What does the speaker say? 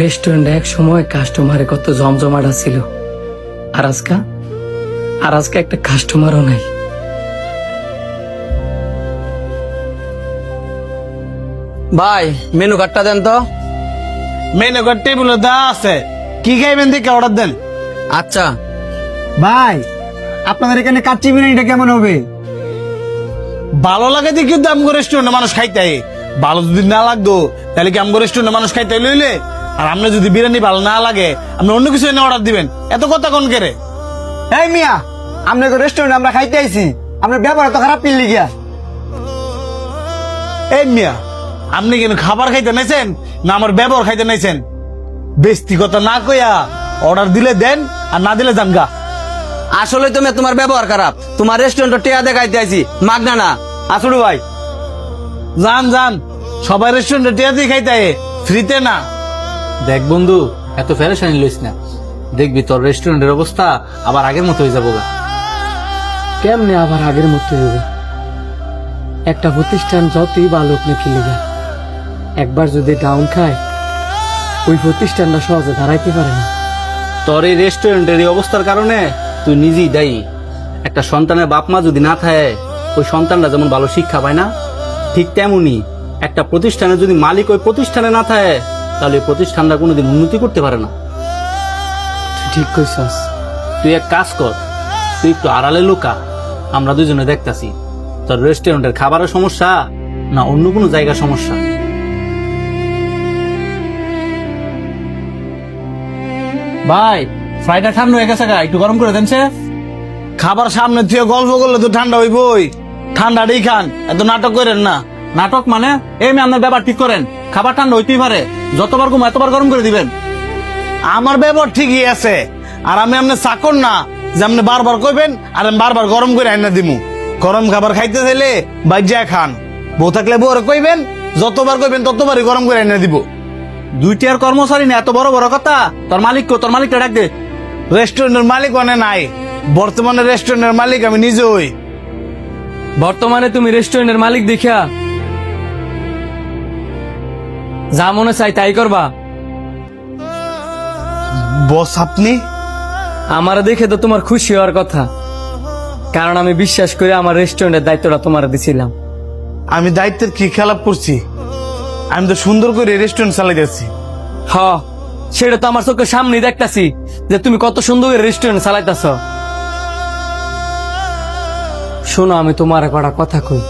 রেস্টুরেন্টে এক সময় কাস্টমারে কত জমজমাটা ছিল, আর আজকে একটা কাস্টমারও নাই। ভাই মেনু কার্ডটা দেন তো। মেনু কার্ড টেবিলে দেওয়া আছে, কি খাইবেন দেখে অর্ডার দেন। আচ্ছা ভাই আপনাদের এখানে কাচ্চি বিরিয়ানিটা কেমন হবে? ভালো লাগে দেখি তো আমগো রেস্টুরেন্টে মানুষ খাইতে আয়। ভালো যদি না লাগতো তাহলে কি আমগো রেস্টুরেন্টে মানুষ খাইতে লইলে? আর আপনার যদি বিরিয়ানি ভালো না লাগে আপনি অন্য কিছু এনে অর্ডার দিবেন, এত কথা কোন কেরে? এই মিয়া, আপনাকে রেস্টুরেন্টে আমরা খাইতে আইছি, আপনার ব্যবহার তো খারাপ কিনলি গিয়া। এই মিয়া, আপনি কেন খাবার খাইতে নাইছেন না আমার ব্যবহার খাইতে নাইছেন? বেস্তি কথা না কইয়া অর্ডার দিলে দেন, আর না দিলে জানগা। আসলে তুমি তোমার ব্যবহার খারাপ, তোমার রেস্টুরেন্ট টিয়া দেখাইতে আইছি, মাগনা না। আসলে ভাই যান যান, সবাই রেস্টুরেন্টে টিয়া দিয়ে খাইতে আয়, ফ্রিতে না। দেখ বন্ধু, এত ফেরেশানি লইস না, দেখবি তোর রেস্টুরেন্টের অবস্থা আবার আগের মতো হয়ে যাবো গা। কেমনে আবার আগের মতো হবে? একটা প্রতিষ্ঠান যতই ভালো হোক না খেলে একবার যদি ডাউন খায়, ওই প্রতিষ্ঠানটা সহজে দাঁড়াইতে পারে না। তোর এই রেস্টুরেন্টের এই অবস্থার কারণে তুই নিজেই দায়ী। একটা সন্তানের বাপ মা যদি না থাকে, ওই সন্তানরা যেমন ভালো শিক্ষা পায় না, ঠিক তেমনি একটা প্রতিষ্ঠানের যদি মালিক ওই প্রতিষ্ঠানে না থাকে, তাহলে এই প্রতিষ্ঠানটা কোনোদিন উন্নতি করতে পারে না। তুই ঠিক কইছস। তুই এক কাজ কর, তুই একটু আড়ালে লুকা, আমরা দুজনে দেখতাছি তোর রেস্টুরেন্টের খাবারের সমস্যা না অন্য কোনো জায়গার সমস্যা। ভাই ফ্রাইটা ঠান্ডা হয়ে গেছে, একটু গরম করে দেন। খাবার সামনে থেকে গল্প করলে তো ঠান্ডা হইবই, ঠান্ডাটাই খান, এত নাটক করেন না। নাটক মানে এই আপনার ব্যাপার ঠিক করেন, খাবার ঠান্ডা হইতেই পারে, যতবার ঘুম এতবার গরম করে দিবেন। আমার ব্যবহার ঠিকই আছে, আর আমি আপনার চাকর না যে আপনি বারবার কইবেন আর আমি বারবার গরম করে আইনা দিমু। গরম খাবার খাইতে চাইলে বাইজা খান, বউ থাকলে বউরে কইবেন, যতবার কইবেন ততবারই গরম করে আইনা দিব। দুইটার কর্মচারী না এত বড় বড় কথা, তোর মালিককে ডাক দে। রেস্টুরেন্টের মালিক অনে নাই, বর্তমানে রেস্টুরেন্টের মালিক আমি নিজে হই। বর্তমানে তুমি রেস্টুরেন্টের মালিক দেখা যা মনে চাই তাই করবা? বস আপনি? আমার দেখে তো তোমার খুশি হওয়ার কথা, কারণ আমি বিশ্বাস করে আমার রেস্টুরেন্টের দায়িত্বটা তোমার দিছিলাম। আমি দায়িত্বের কি খেলাপ করছি? আমি তো সুন্দর করে রেস্টুরেন্ট চালাই যাচ্ছি। হ, সেটা তো আমার চোখের সামনেই দেখতাছি যে তুমি কত সুন্দর করে রেস্টুরেন্ট চালাইতাছ। শোনো, আমি তোমার কটা কথা কই।